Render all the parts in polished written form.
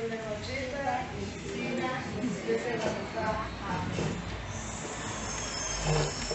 ime Očeta in Sina in Svetega Duha. Amen.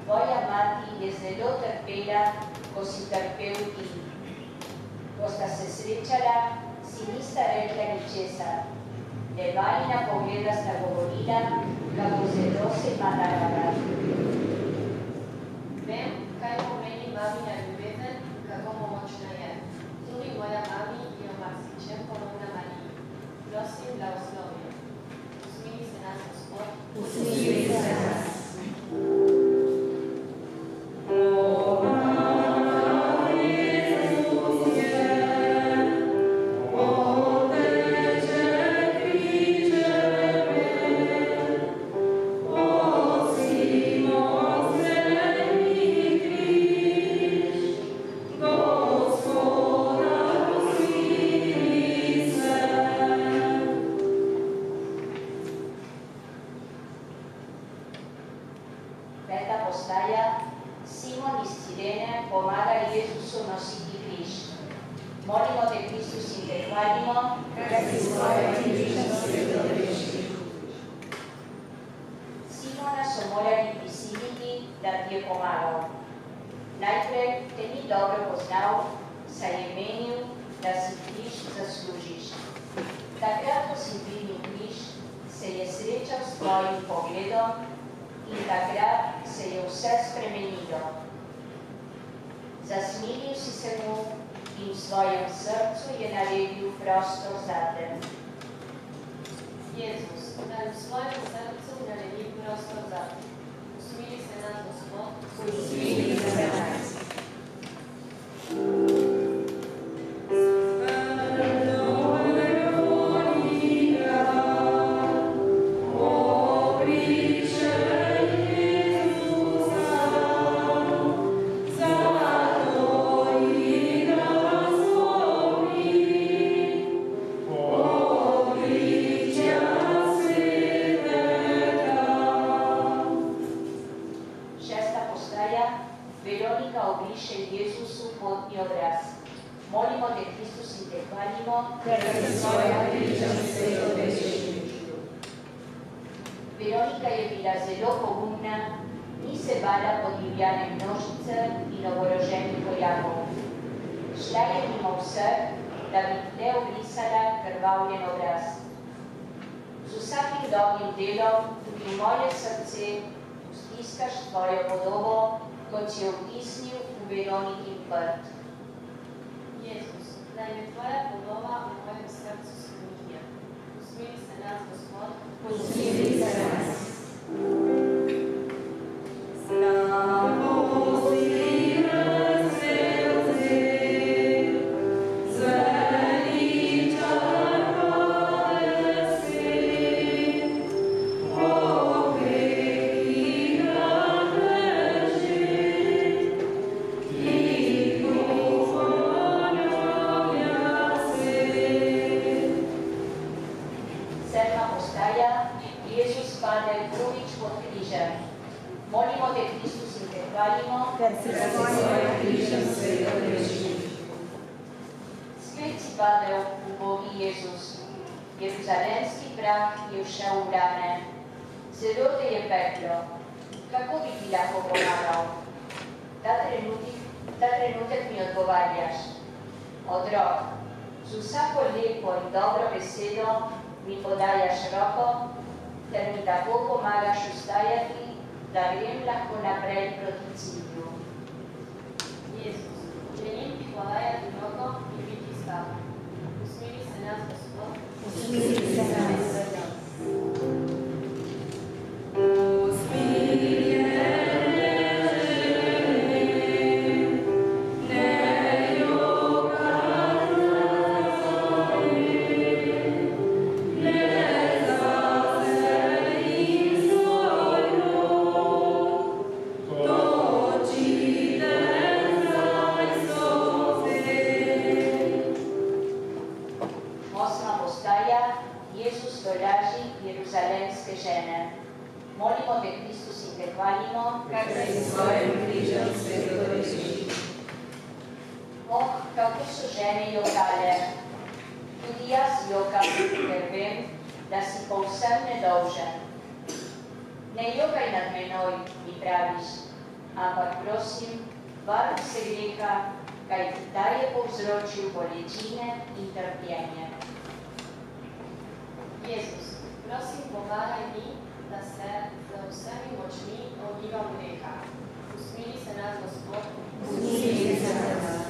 tvoja mati je zelo trpela, ko si trpel ti. Ko sta se srečala, si nista rekla ničesar. Le vajina pogleda sta govorila, kako zelo se imata rada. Vem, kaj pomeni mamina ljubezen, kako močna je. Tudi moja mami je v marsičem podobna Mariji. Prosim, blagoslovi jo. Usmili se nas, Gospod. Usmili se nas. Zasmilil si se mu in v svojem srcu je naredil prostor zate. Jezus, da v svojem srcu naredi prostor zate. Usmili se nas, Gospod. Usmili se nas. Veronika je bila zelo pogumna, ni se bala podivjane množice in oboroženih vojakov. Šla je mimo vseh, da bi le obrisala krvavljen obraz. Z vsakim dobrim delom tudi moje srce stiskaš tvojo podobo, kot si jo vtisnil v Veronikin prt. Jezus, naj me tvoja podoba v mojem srcu spreminja. Usmili se nas, Gospod. Usmili se nas. Spet si padel, ubogi Jezus. Jeruzalemski prah je všel v rane. Zelo te je peklo. Kako bi ti lahko pomagal? Ta trenutek mi odgovarjaš. Otrok, z vsako lepo in dobro besedo mi podajaš roko, ter mi tako pomagaš ustajati, da grem lahko naprej proti cilju. Jezus, želim ti podajati roko in biti s tabo. Usmili se nas, Gospod. Usmili se nas. Jeruzalemske žene. Molimo te, Kristus, in te hvalimo, kar se s svojim križem sveto reši. Oh, kako so žene jokale. Tudi jaz jokam, ker vem, da si povsem nedolžen. Ne jokaj nad menoj, mi praviš, ampak prosim, varuj se greha, kajti ta je povzročil bolečine in trpljenje. Jezus, prosim, pomagaj mi, da se z vsemi močmi ogibam greha. Usmili se nas, Gospod. Usmili se nas.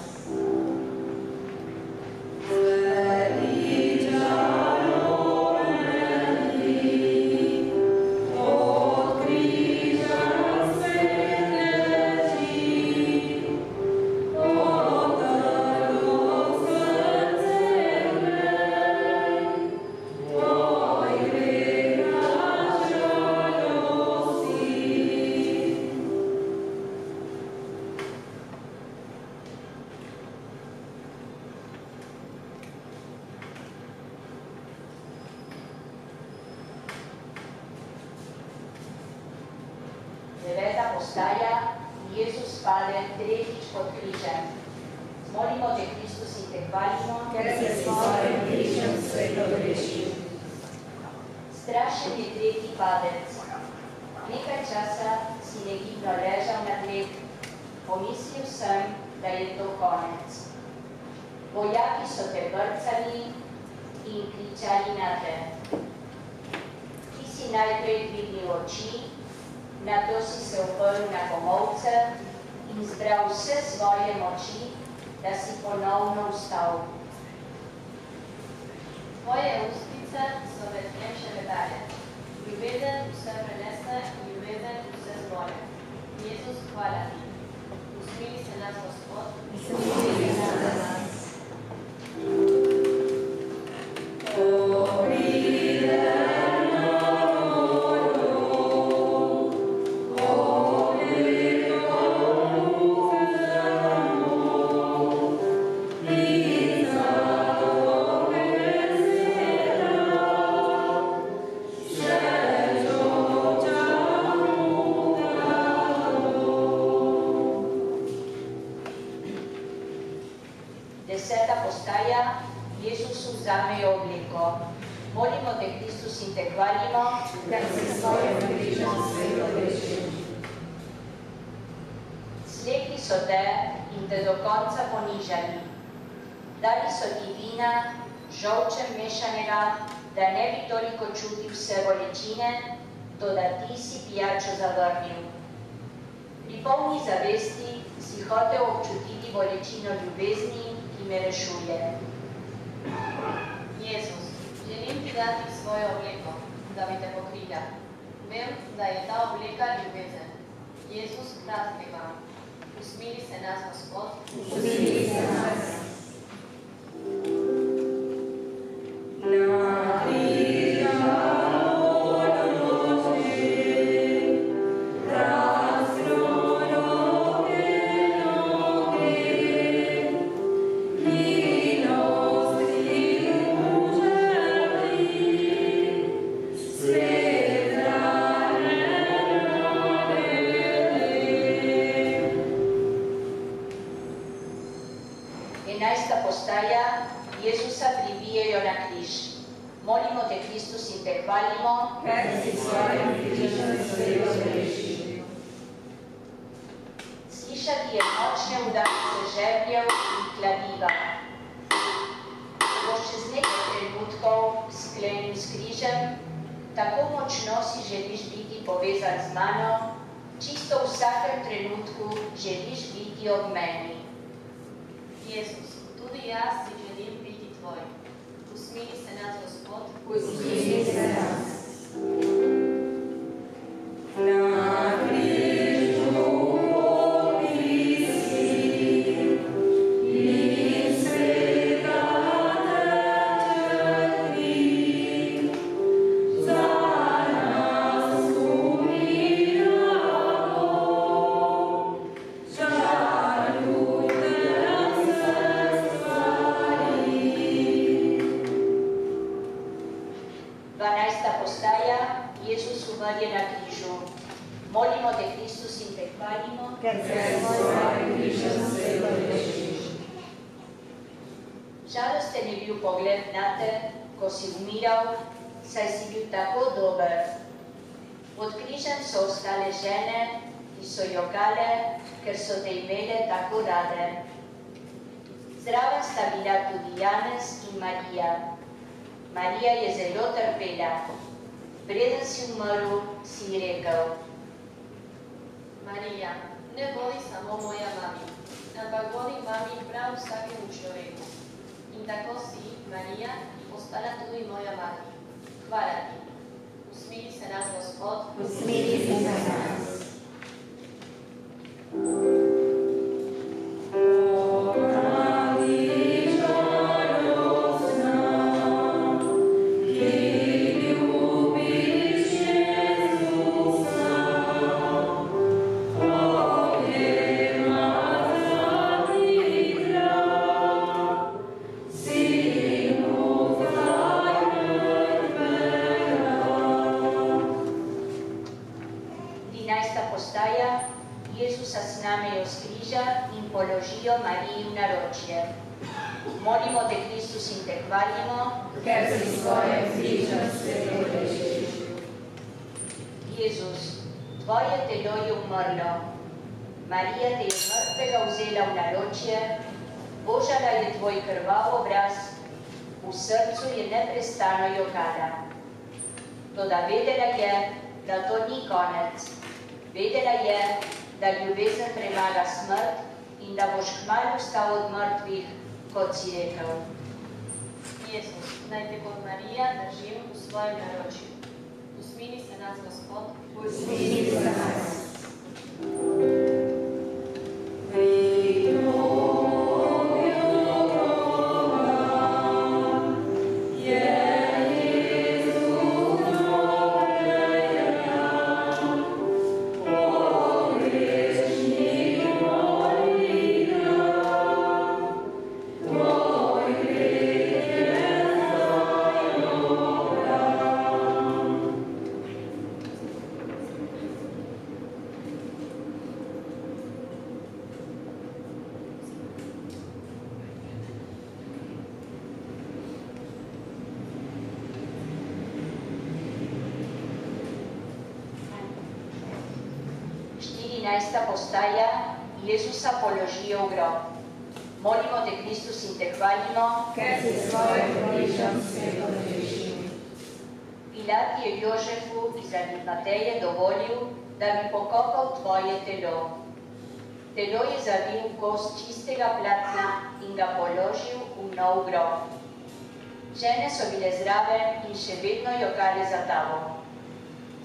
Deveta postaja, Jezus pade tretjič pod križem. Molimo te, Kristus, in te hvalimo, ker si s svojim križem sveto rešil. Strašen je tretji padec. Nekaj časa si negibno ležal na tleh, pomislil sem, da je to konec. Vojaki so te brcali in kričali nate. Ti si najprej dvignil oči, nato si se oprl na komolce in zbral vse svoje moči, da si ponovno vstal. Tvoje ustice so medtem še vedale. Ljubezen vse prenese in ljubezen vse zmore. Jezus, hvala ti. Usmili se nas, Gospod. Usmili se nas. Deseta postaja, Jezus vzame obleko. Molimo te, Kristus, in te hvalimo, ker si s svojim križem sveto rešil. Slekli so te in te do konca ponižali. Dali so ti vina, žolčem mešanega, da ne bi toliko čutil vse bolečine, toda ti si pijačo zavrnil. Pri polni zavesti si hotel občutiti bolečino ljubezni, ki me rešuje. Jezus, želim ti dati svojo obleko, da bi te pokrila. Vem, da je ta obleka ljubezen. Jezus, rad te imam. Usmili se nas, Gospod. Usmili se nas. Enajsta postaja, Jezusa pribijejo na križ. Molimo te, Kristus, in te hvalimo, ker si s svojim križem sveto rešil. Slišati je močne udarice žebljev in kladiva. Boš čez nekaj trenutkov sklenil s križem, tako močno si želiš biti povezan z mano, čisto v vsakem trenutku želiš biti ob meni. Jezus, tudi jaz si želim biti tvoj. Usmili se nas, Gospod. Usmili se nas. Na križu visi in sveta teče kri, za nas umira Bog, žalujte vse stvari. 12. postaja, Jezus umrje na križu. Molimo te, Kristus, in te hvalimo, ker si s svojim križem sveto rešil. Žalosten je bil pogled nate, ko si umiral, saj si bil tako dober. Pod križem so ostale žene, ki so jokale, ker so te imele tako rade. Zdrava sta bila tudi Janez in Marija. Marija je zelo trpela. Preden si umrl, si ji rekel: Marija, ne bodi samo moja mami, ampak bodi mami prav vsakemu človeku. In tako si, Marija, postala tudi moja mati. Hvala ti. Usmili se nas, Gospod. Usmili se na nas. Položijo Mariji v naročje. Molimo te, Kristus, in te hvalimo, ker si svojim križem sveto rešil. Jezus, tvoje telo je umrlo. Marija te je mrtvega vzela v naročje, božala je tvoj krvav obraz, v srcu je neprestano jokala. Toda vedela je, da to ni konec. Vedela je, da ljubezen premaga smrt in da boš kmalu vstal od mrtvih, kot si rekel. Jezus, naj te kot Marija držim v svojem naročju. Usmili se nas, Gospod. Usmili se nas. Postaja, Jezusa položijo v grob. Molimo te, Kristus, in te hvalimo, ker si svojim križem sveto rešil. Pilat je Jožefu iz Arimateje dovolil, da bi pokopal tvoje telo. Telo je zavil v kost čistega platna in ga položil v nov grob. Žene so bile zraven in še vedno jokale za tabo.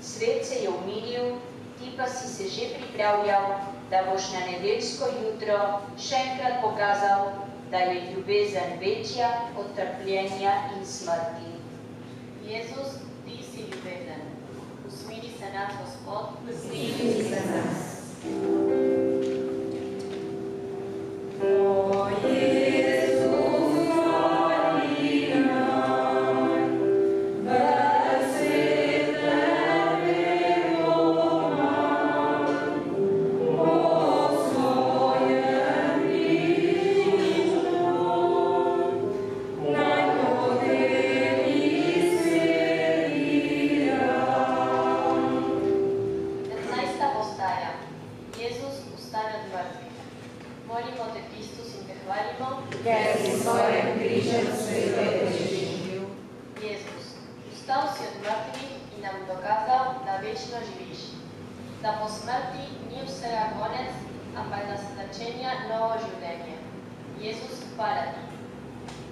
Svet se je umiril, ti pa si se že pripravljal, da boš na nedeljsko jutro še enkrat pokazal, da je ljubezen večja od trpljenja in smrti. Jezus, ti si ljubezen. Usmili se nas, Gospod. Usmili se nas. Da po smrti ni vsega konec, ampak da se začenja novo življenje. Jezus, hvala ti.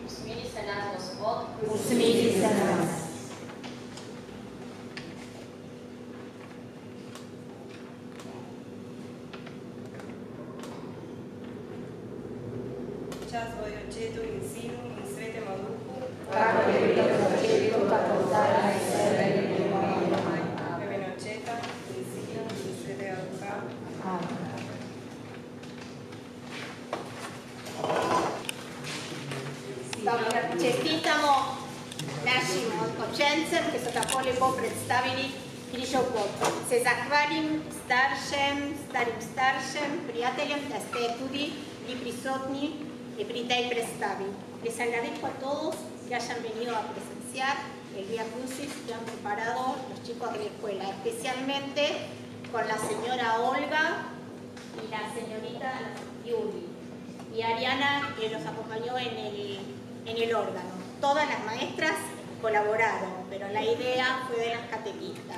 Usmili se nas, Gospod. Usmili se nas. Čas v Očetu in Sinu in Svetemu Duhu, kako je bilo v začetku, tako zdaj in vselej in v vekov. v imenu Očeta in Sina in Svetega Duha. Amen. Dobro, čestitamo našim učencem, ki so tako lepo predstavili križov pot. Se zahvalim starim staršem, prijateljem, da ste tudi bili prisotni pri tej predstavi. Les agradezco a todos que hayan venido a presenciar el Vía Crucis que han preparado los chicos de la escuela, especialmente con la señora Olga y la señorita Yuli. y Ariana, que los acompañó en el órgano. Todas las maestras colaboraron, pero la idea fue de las catequistas.